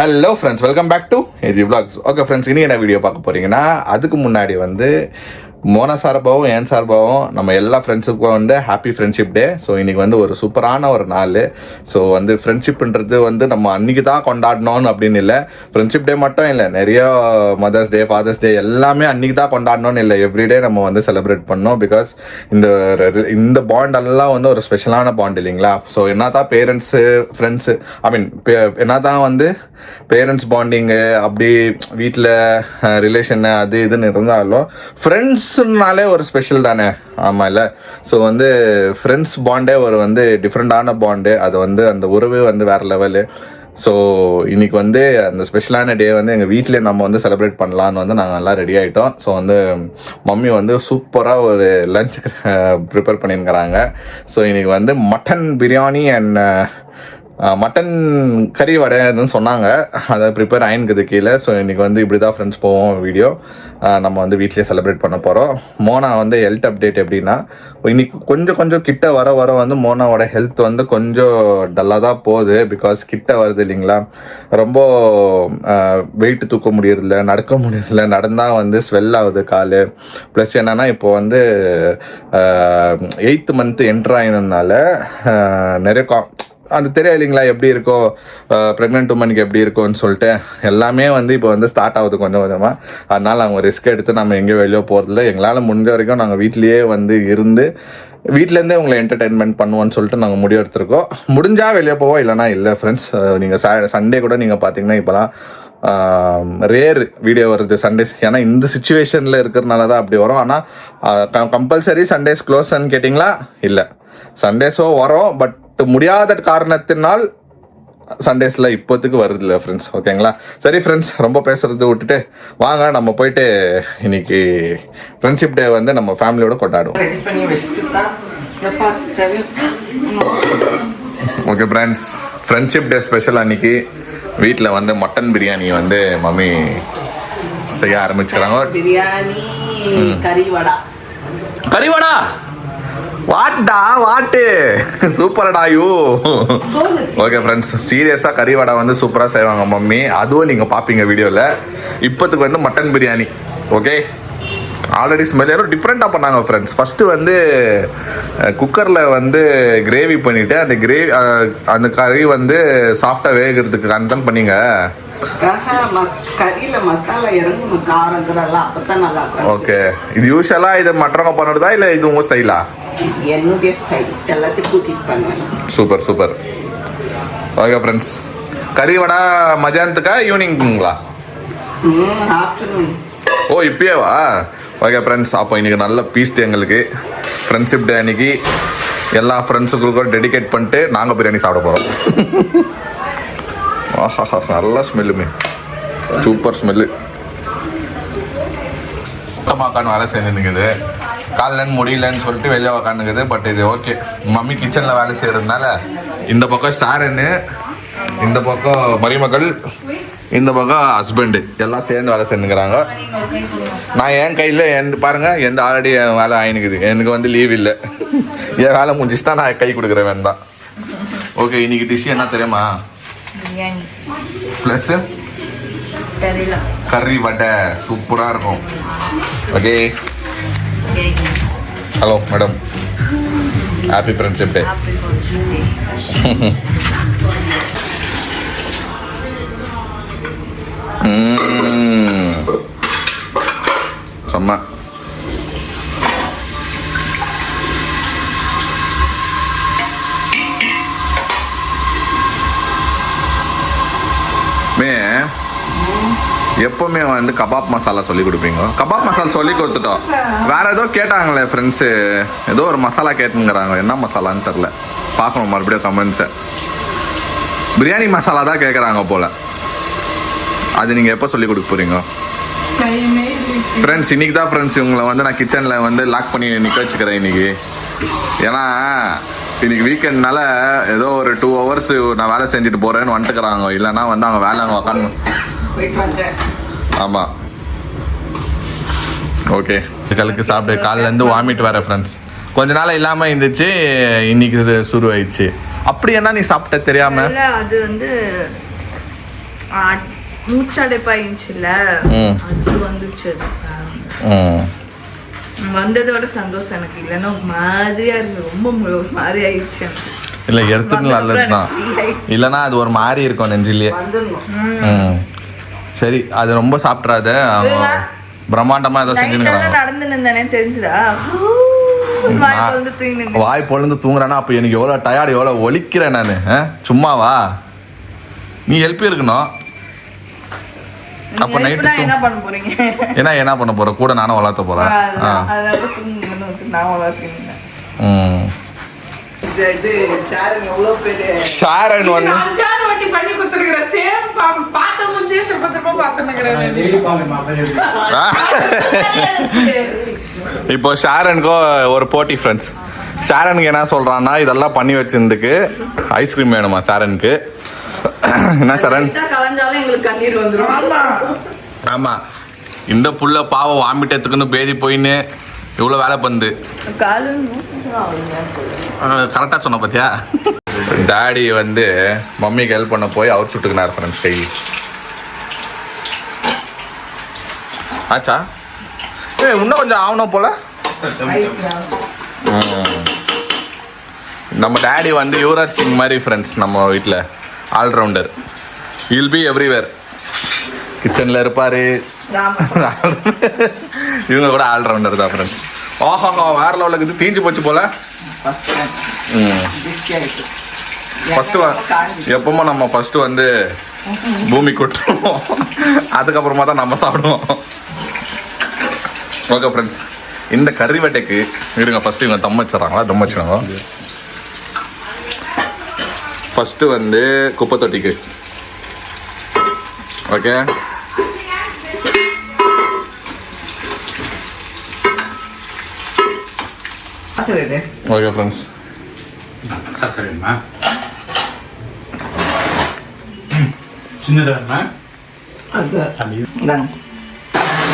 Hello friends, welcome back to AG vlogs. Okay friends, இனி என்ன video பார்க்க போகிறீங்கன்னா, அதுக்கு முன்னாடி மோனா சார்பாகவும் என் சார்பாகவும் நம்ம எல்லா ஃப்ரெண்ட்ஸுக்கும் ஹாப்பி ஃப்ரெண்ட்ஷிப் டே. ஸோ இன்றைக்கி ஒரு சூப்பரான ஒரு நாள். ஸோ ஃப்ரெண்ட்ஷிப்ன்றது நம்ம அன்றைக்கி தான் கொண்டாடணும்னு அப்படின்னு இல்லை. ஃப்ரெண்ட்ஷிப் டே மட்டும் இல்லை, நிறைய மதர்ஸ் டே, ஃபாதர்ஸ் டே எல்லாமே அன்றைக்கி தான் கொண்டாடணும்னு இல்லை. எவ்ரிடே நம்ம செலிப்ரேட் பண்ணோம். பிகாஸ் இந்த பாண்டெல்லாம் ஒரு ஸ்பெஷலான பாண்ட் இல்லைங்களா. ஸோ என்ன தான் பேரண்ட்ஸு ஃப்ரெண்ட்ஸு என்ன தான் பேரண்ட்ஸ் பாண்டிங்கு அப்படி வீட்டில் ரிலேஷனு அது இதுன்னு இருந்தாலும் ஃப்ரெண்ட்ஸுனாலே ஒரு ஸ்பெஷல் தானே. ஆமாம் இல்லை. ஸோ ஃப்ரெண்ட்ஸ் பாண்டே ஒரு டிஃப்ரெண்டான பாண்டு. அது அந்த உறவு வேறு லெவலு. ஸோ இன்னைக்கு அந்த ஸ்பெஷலான டே எங்கள் வீட்டிலே நம்ம செலிப்ரேட் பண்ணலான்னு நாங்கள் எல்லாம் ரெடி ஆகிட்டோம். ஸோ மம்மி சூப்பராக ஒரு லஞ்ச் ப்ரிப்பேர் பண்ணியிருக்கிறாங்க. ஸோ இன்னைக்கு மட்டன் பிரியாணி அண்ட் மட்டன் கறி வடைன்னு சொன்னாங்க. அதை ப்ரிப்பேர் ஆயினுக்குது கீழே. ஸோ இன்றைக்கி இப்படி தான் ஃப்ரெண்ட்ஸ் போவோம் வீடியோ. நம்ம வீட்டிலே செலிப்ரேட் பண்ண போகிறோம். மோனா ஹெல்த் அப்டேட் எப்படின்னா, இன்னைக்கு கொஞ்சம் கிட்ட வர மோனாவோட ஹெல்த் கொஞ்சம் டல்லாக தான் போகுது. பிகாஸ் கிட்ட வருது இல்லைங்களா. ரொம்ப வெயிட் தூக்க முடியறதில்ல, நடக்க முடியறதில்ல. நடந்தால் ஸ்வெல் ஆகுது கால். ப்ளஸ் என்னென்னா இப்போ 8th month என்ட்ரு ஆகினதுனால நிறைய அந்த தெரியும் இல்லைங்களா எப்படி இருக்கும் ப்ரெக்னென்ட் உமனுக்கு எப்படி இருக்கும்னு சொல்லிட்டு எல்லாமே இப்போ ஸ்டார்ட் ஆகுது கொஞ்சம் கொஞ்சமாக. அதனால் அவங்க ரிஸ்க் எடுத்து நம்ம எங்கேயும் வெளியே போகிறதில்ல. எங்களால் முடிஞ்ச வரைக்கும் நாங்கள் வீட்லேயே இருந்து வீட்டிலேருந்தே உங்களை என்டர்டெயின்மெண்ட் பண்ணுவோன்னு சொல்லிட்டு நாங்கள் முடிவு எடுத்துருக்கோம். முடிஞ்சால் வெளியே போவோம், இல்லைனா இல்லை ஃப்ரெண்ட்ஸ். நீங்கள் சண்டே கூட நீங்கள் பார்த்தீங்கன்னா இப்போலாம் ரேர் வீடியோ வருது சண்டேஸ். ஏன்னா இந்த சுச்சுவேஷனில் இருக்கிறதுனால தான் அப்படி வரும். ஆனால் கம்பல்சரி சண்டேஸ் க்ளோஸ்ன்னு கேட்டிங்களா, இல்லை, சண்டேஸோ வரும். பட் முடியாத காரணத்தினால் சண்டேஸில் இப்போத்துக்கு வருது இல்லை ஃப்ரெண்ட்ஸ். ஓகேங்களா. சரி ஃப்ரெண்ட்ஸ், ரொம்ப பேசுறது விட்டுட்டு வாங்க நம்ம போயிட்டு இன்னைக்கு ஃப்ரெண்ட்ஷிப் டே நம்ம ஃபேமிலியோட கொண்டாடுவோம். Okay friends, friendship day special அன்னைக்கு வீட்டில் மட்டன் பிரியாணி மம்மி செய்ய ஆரம்பிச்சுக்கிறாங்க. பிரியாணி கறிவடா வாட்டு சூப்பர்டா யூ. ஓகே ஃப்ரெண்ட்ஸ், சீரியஸாக கறி வடை சூப்பராக செய்வாங்க மம்மி. அதுவும் நீங்கள் பார்ப்பீங்க வீடியோவில். இப்போத்துக்கு mutton biryani. Okay, already smell யாரும் டிஃப்ரெண்ட்டாக பண்ணாங்க ஃப்ரெண்ட்ஸ். ஃபஸ்ட்டு குக்கரில் கிரேவி பண்ணிவிட்டு அந்த கறி சாஃப்டாக வேகிறதுக்கு கன்ஃபார்ம் பண்ணிங்க. ஓகே, இது யூஸ்வலாக இது மற்றவங்க பண்ணுறதா இல்லை இது உங்கள் ஸ்டைலா? என்னுடைய ஸ்டைல் எல்லாத்தையும் கூட்டிட்டு பண்ணுவேன். Super super. ஓகே ஃப்ரெண்ட்ஸ், கறி வடை மதியானத்துக்கா ஈவினிங்குங்களா? ஆஃப்டர்நூன். ஓ இப்பயேவா? ஓகே ஃப்ரெண்ட்ஸ், அப்போ இன்றைக்கி நல்ல பீஸ் டே எங்களுக்கு. ஃப்ரெண்ட்ஷிப் டே அன்றைக்கி எல்லா ஃப்ரெண்ட்ஸுக்கும் டெடிகேட் பண்ணிட்டு நாங்கள் பிரியாணி சாப்பிட போகிறோம். ஆஹா, நல்ல ஸ்மெல்லுமே, சூப்பர் ஸ்மெல்லு. சுத்தமாக்கான்னு வேலை செஞ்சுருக்குது. காலையிலேருந்து முடியலன்னு சொல்லிட்டு வெளியே உக்காந்துக்குது. பட் இது ஓகே, மம்மி கிச்சனில் வேலை செய்கிறதுனால இந்த பக்கம் சாரன்னு, இந்த பக்கம் மருமகள், இந்த பக்கம் ஹஸ்பண்டு எல்லாம் சேர்ந்து வேலை செஞ்சுக்கிறாங்க. நான் என் கையில் பாருங்கள் எந்த ஆல்ரெடி என் வேலை ஆயினுக்குது. எனக்கு லீவ் இல்லை. என் வேலை முடிஞ்சிச்சுட்டா நான் கை கொடுக்குறேன் வேண்டாம். ஓகே, இன்னைக்கு டிஷ் என்ன தெரியுமா? ப்ளஸ் கறி வடை சூப்பராக இருக்கும். Okay, hello madam, happy friendship day. செம்ம. எப்பவுமே கபாப் மசாலா சொல்லி கொடுப்பீங்க. கபாப் மசாலா சொல்லி கொடுத்துட்டோம். வேற ஏதோ கேட்டாங்களே ஃப்ரெண்ட்ஸு, ஏதோ ஒரு மசாலா கேட்டுங்கிறாங்க. என்ன மசாலான்னு தெரில, பார்க்கணும் மறுபடியும் கமெண்ட்ஸை. பிரியாணி மசாலா தான் கேட்குறாங்க போல். அது நீங்கள் எப்போ சொல்லி கொடுக்க போகிறீங்க ஃப்ரெண்ட்ஸ்? இன்னைக்கு தான் ஃப்ரெண்ட்ஸ் இவங்களை நான் கிச்சனில் லாக் பண்ணி நிற்க வச்சுக்கிறேன் இன்னைக்கு. ஏன்னா இன்னைக்கு வீக்கெண்ட்னால ஏதோ ஒரு 2 hours நான் வேலை செஞ்சுட்டு போகிறேன்னு வந்துட்டுக்கிறாங்க. இல்லைன்னா அவங்க வேலை உக்காந்து. ஆமாம். ஓகே, கலுக்கு சாப்பிட்டு காலிலேருந்து வாமிட் வர ஃப்ரெண்ட்ஸ். கொஞ்ச நாள் இல்லாமல் இருந்துச்சு, இன்னைக்கு சுரு ஆயிடுச்சு. அப்படி என்ன நீ சாப்பிட்ட தெரியாம? அது மூச்சடைப்பாயிடுச்சுல அது வந்துச்சு. வந்ததோட சந்தோஷம் எனக்கு. இல்லைன்னா ஒரு மாதிரியா இருக்கு, ரொம்ப ஒரு மாதிரி ஆயிடுச்சு எனக்கு. இல்லை எடுத்துட்டு நல்லதுதான், இல்லைன்னா அது ஒரு மாதிரி இருக்கும் நெஞ்சிலேயே. சரி அது ரொம்ப சாப்பிட்றாத, பிரம்மாண்டமா ஏதோ செஞ்சுருக்காங்க. நடந்து நின்றேனே தெரிஞ்சுதா, வாய் பொழுந்து தூங்குறானா? அப்போ எனக்கு எவ்வளோ டயர்டு, எவ்வளோ ஒலிக்கிறேன் நான். சும்மாவா? நீ ஹெல்ப் இருக்கணும். அப்போ நைட்டு என்ன பண்ண போறீங்க? என்ன பண்ண போற? கூட நானும் வளர்த்த போறேன். ஷாரன் வந்து இப்போ ஷாரனுக்கோ ஒரு போட்டி ஃப்ரெண்ட்ஸ். ஷாரனுக்கு என்ன சொல்றான்னா, இதெல்லாம் பண்ணி வச்சிருந்துக்கு ஐஸ்கிரீம் வேணுமா ஷாரனுக்கு? என்ன ஷாரன்? ஆமா, இந்த புள்ள பாவம் வாமிட்டத்துக்குன்னு பேதி போயின்னு இவ்வளோ வேலை பண்ணுது. கரெக்டாக சொன்ன பார்த்தியா? டாடி வந்து மம்மிக்கு ஹெல்ப் பண்ண போய் அவர் சுட்டுக்கினார் ஃப்ரெண்ட்ஸ் கை. ஆச்சா? இன்னும் கொஞ்சம் ஆகணும் போல. நம்ம டாடி வந்து யுவராஜ் சிங் மாதிரி ஃப்ரெண்ட்ஸ். நம்ம வீட்டில் ஆல்ரவுண்டர். Will be everywhere. கிச்சனில் இருப்பார். இவங்க கூட ஆல்ரவுண்டர் தான் ஃப்ரெண்ட்ஸ். ஆஹா, வேற லெவலுக்கு இது தீஞ்சு போச்சு போல. ஃபஸ்ட்டு எப்பவுமே நம்ம ஃபஸ்ட்டு வந்து பூமி கொட்டுவோம், அதுக்கப்புறமா தான் நம்ம சாப்பிடுவோம். ஓகே ஃப்ரெண்ட்ஸ், இந்த கறி வெட்டைக்கு இருங்க ஃபஸ்ட்டு இவங்க தம் வச்சிடறாங்களா? தம் வச்சுருங்க. ஃபஸ்ட்டு வந்து குப்பை தொட்டிக்கு. Okay, okay friends. சரிம்மா, சின்னதா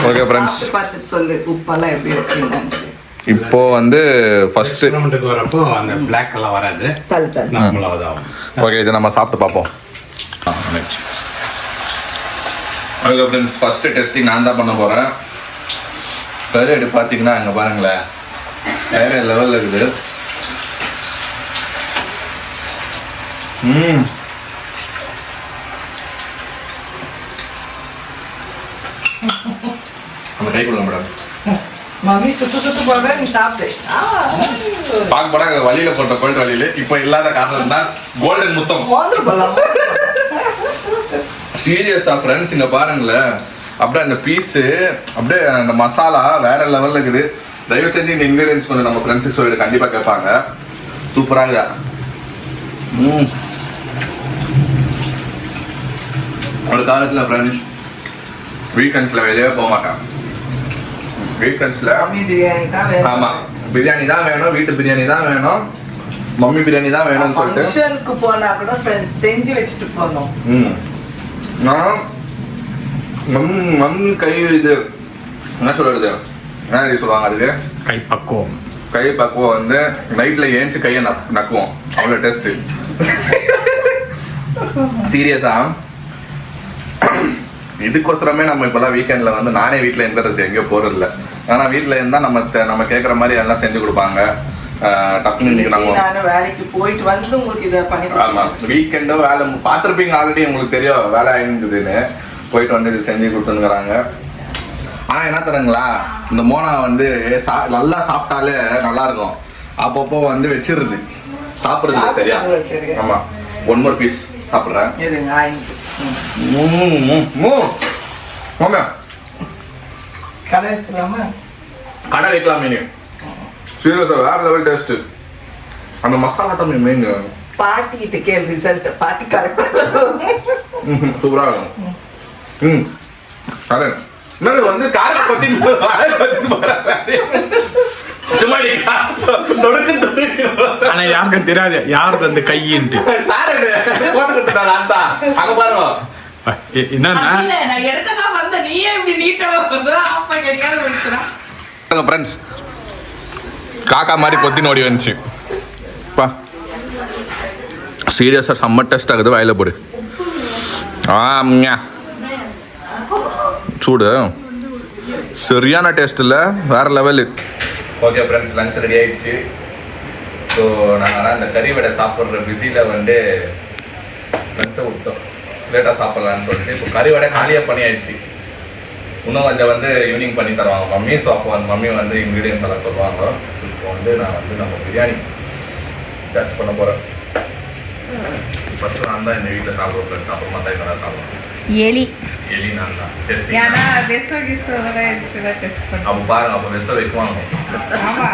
ஓகே ஃப்ரெண்ட்ஸ், சொல்லு உப்பெல்லாம் எப்படி வச்சீங்க? இப்போ வந்து ஃபர்ஸ்ட் வரப்போ அந்த பிளாக் எல்லாம் வராது. ஓகே, இதை நம்ம சாப்பிட்டு பார்ப்போம். ஓகே ஃப்ரெண்ட்ஸ், ஃபர்ஸ்ட் டெஸ்டிங் நான் தான் பண்ண போகிறேன். கறி எடுத்து பார்த்தீங்கன்னா அங்கே பாருங்களேன், வேற லெவலில் இருக்குது. நம்ம கை கொடுங்க மேடம். மம்மி சுத்து போடுற, நீ சாப்பிடு. பார்க்க போனா வழியில போட்ட கோல்டு வழியில இப்போ இல்லாத காரணம் தான் கோல்டன் முத்தம். சீரியஸா ஃப்ரெண்ட்ஸ், இங்க பாருங்களேன், அப்படியே அந்த பீஸு, அப்படியே அந்த மசாலா வேற லெவல்ல இருக்குது. தயவு செஞ்சு இந்த இன்கிரீடியன்ஸ் கொஞ்சம் நம்ம ஃப்ரெண்ட்ஸுக்கு சொல்லிட்டு கண்டிப்பா கேட்பாங்க. சூப்பரா இருக்கா? ஒரு காலத்துல ஃப்ரெண்ட்ஸ் வீக்கெண்ட்ஸ்ல வெளியே போக மாட்டாங்க. வீக்கெண்ட்ஸ்ல ஆமா பிரியாணி தான் வேணும், வீட்டு பிரியாணி தான் வேணும், மம்மி பிரியாணி தான் வேணும்னு சொல்லிட்டு போனா கூட செஞ்சு வச்சுட்டு போனோம். நான் மம்மி கை இது என்ன சொல்றது, என்ன சொல்லுவாங்க அதுக்கு, கை பக்குவம் வந்து நைட்ல ஏஞ்சி கையை நக்குவோம். அவ்வளோ டெஸ்ட். சீரியஸா இதுக்கோசரமே நம்ம இப்பெல்லாம் வீக்கெண்ட்ல வந்து நானே வீட்டில் இருந்துறது எங்கேயோ போறதில்ல. ஆனா வீட்டில் இருந்தா நம்ம கேட்குற மாதிரி எல்லாம் செஞ்சு கொடுப்பாங்க. டக்குனு இன்னைக்கு நம்ம வேலைக்கு போயிட்டு வந்து உங்களுக்கு இதை பண்ணி. ஆமா, வீக்கெண்டோ வேலை பார்த்துருப்பீங்க ஆல்ரெடி, உங்களுக்கு தெரியும் வேலை ஆயிருக்குதுன்னு. போயிட்டு வந்து இது செஞ்சு கொடுத்துருக்குறாங்க. ஆனா என்ன தருங்களா, இந்த மோனா வந்து நல்லா சாப்பிட்டாலே நல்லா இருக்கும். அப்பப்போ வந்து வச்சிருது, சாப்பிடுறது சரியா. ஆமா, ஒன் மோர் பீஸ் சாப்பிட்றேன். கடை வைக்கலாம் மீன். சீரியஸா வேற லெவல் டேஸ்ட். அந்த மசாலா தான் மெயின். பாட்டி கிட்ட கேள் ரிசல்ட், பாட்டி கரெக்டா சூப்பரா இருக்கும். கரெக்ட். வந்து காரை பத்தி ஆனா யாருக்கும் தெரியாது யாரு அந்த கையின்ட்டு. அங்க பாருங்க என்னன்னா ஃப்ரெண்ட்ஸ், காக்கா மாதிரி பொத்தின்னு ஓடி வந்துச்சு. பா சீரியஸா செம்ம டெஸ்ட் ஆகுது. வாயில போடு. சூடு சரியான டேஸ்ட் இல்லை வேற level. Okay friends, lunch ready ஆயிடுச்சு. ஸோ நாங்கள் அந்த கறி வடை சாப்பிட்ற பிஸியில் வந்து லஞ்சை விட்டோம், லேட்டாக சாப்பிட்லான்னு சொல்லிட்டு. இப்போ கறி வடை காலியாக பண்ணியாயிடுச்சு. இன்னும் கொஞ்சம் வந்து ஈவினிங் பண்ணி தருவாங்க மம்மி. ஸோ அப்போ அந்த மம்மி வந்து இன்க்ரீடியன்ஸ் எல்லாம் சொல்லுவாங்க. இப்போ வந்து நான் வந்து நம்ம பிரியாணி டெஸ்ட் பண்ண போகிறேன். ஃபஸ்ட்டு நான் தான் இந்த வீட்டில் சாப்பிடுவேன் ஃப்ரெண்ட்ஸ், அப்புறமா தான் இதெல்லாம் சாப்பிடுவேன். எலி நான் தான் ஏன்னா வெசோ கிசோட இருக்குதா டெஸ்ட் பண்ண. அப்போ பாருங்க, அப்போ வெச வைக்குவாங்க. ஆமா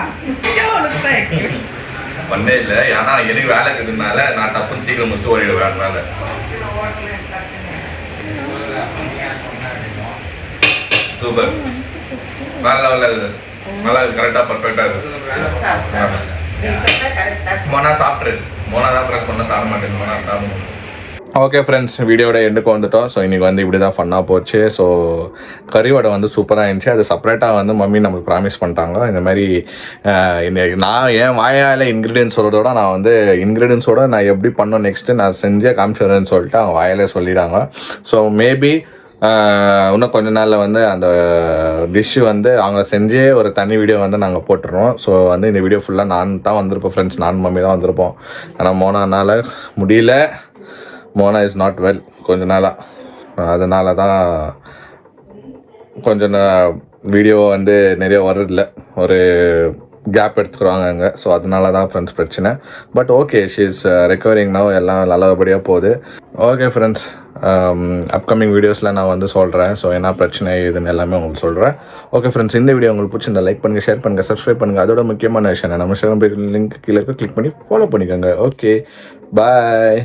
பண்ணே இல்லை, ஏன்னா எனக்கு வேலை இருக்கிறதுனால நான் தப்புன்னு சீக்கிரம் முடிச்சு ஓடிடுவேன். அதனால சூப்பர், வேற லெவலில் இருக்குது. நல்லா இருக்குது, கரெக்டாக பர்ஃபெக்டாக இருக்குது. மோனா சாப்பிட்ரு, மோனா தான் ஃப்ரெண்ட்ஸ் சொன்னால் சாப்பிட மாட்டேன், மோனா சாப்பிட. ஓகே ஃப்ரெண்ட்ஸ், வீடியோட எண்டுக்கு வந்துட்டோம். ஸோ இன்றைக்கி வந்து இப்படி தான் ஃபன்னாக போச்சு. ஸோ கறி வடை வந்து சூப்பராக இருந்துச்சு. அது செப்பரேட்டாக வந்து மம்மி நம்மளுக்கு ப்ராமிஸ் பண்ணிட்டாங்க. இந்த மாதிரி நான் என் வாயால் இன்க்ரீடியன்ஸோட நான் வந்து இன்க்ரீடியன்ஸோட நான் எப்படி பண்ணோம் நெக்ஸ்ட்டு நான் செஞ்சே காமிச்சிடுறேன்னு சொல்லிட்டு அவங்க வாயிலே சொல்லிட்டாங்க. ஸோ மேபி இன்னும் கொஞ்ச நாளில் வந்து அந்த டிஷ்ஷு வந்து அவங்க செஞ்சே ஒரு தனி வீடியோ வந்து நாங்கள் போட்டுருவோம். ஸோ வந்து இந்த வீடியோ ஃபுல்லாக நான் தான் வந்திருப்போம் ஃப்ரெண்ட்ஸ், நான் மம்மி தான் வந்திருப்போம். ஆனால் மோனானால் முடியல, மோனா இஸ் நாட் வெல் கொஞ்ச நாளாக. அதனால தான் கொஞ்சம் வீடியோ வந்து நிறைய வர்றதில்ல, ஒரு கேப் எடுத்துக்கிறாங்க அங்கே. ஸோ அதனால தான் ஃப்ரெண்ட்ஸ் பிரச்சனை. But okay, she is recovering now, எல்லாம் நல்லபடியாக போகுது. ஓகே ஃப்ரெண்ட்ஸ், அப்கமிங் வீடியோஸில் நான் வந்து சொல்கிறேன். ஸோ என்ன பிரச்சனை இதுன்னு எல்லாமே உங்களுக்கு சொல்கிறேன். ஓகே ஃப்ரெண்ட்ஸ், இந்த வீடியோ உங்களுக்கு பிடிச்சிருந்தா லைக் பண்ணுங்கள், ஷேர் பண்ணுங்கள், சப்ஸ்கிரைப் பண்ணுங்கள். அதோட முக்கியமான விஷயம் நம்ம இன்ஸ்டாகிராம் லிங்க் கீழே கிளிக் பண்ணி ஃபாலோ பண்ணிக்கோங்க. ஓகே, பாய்.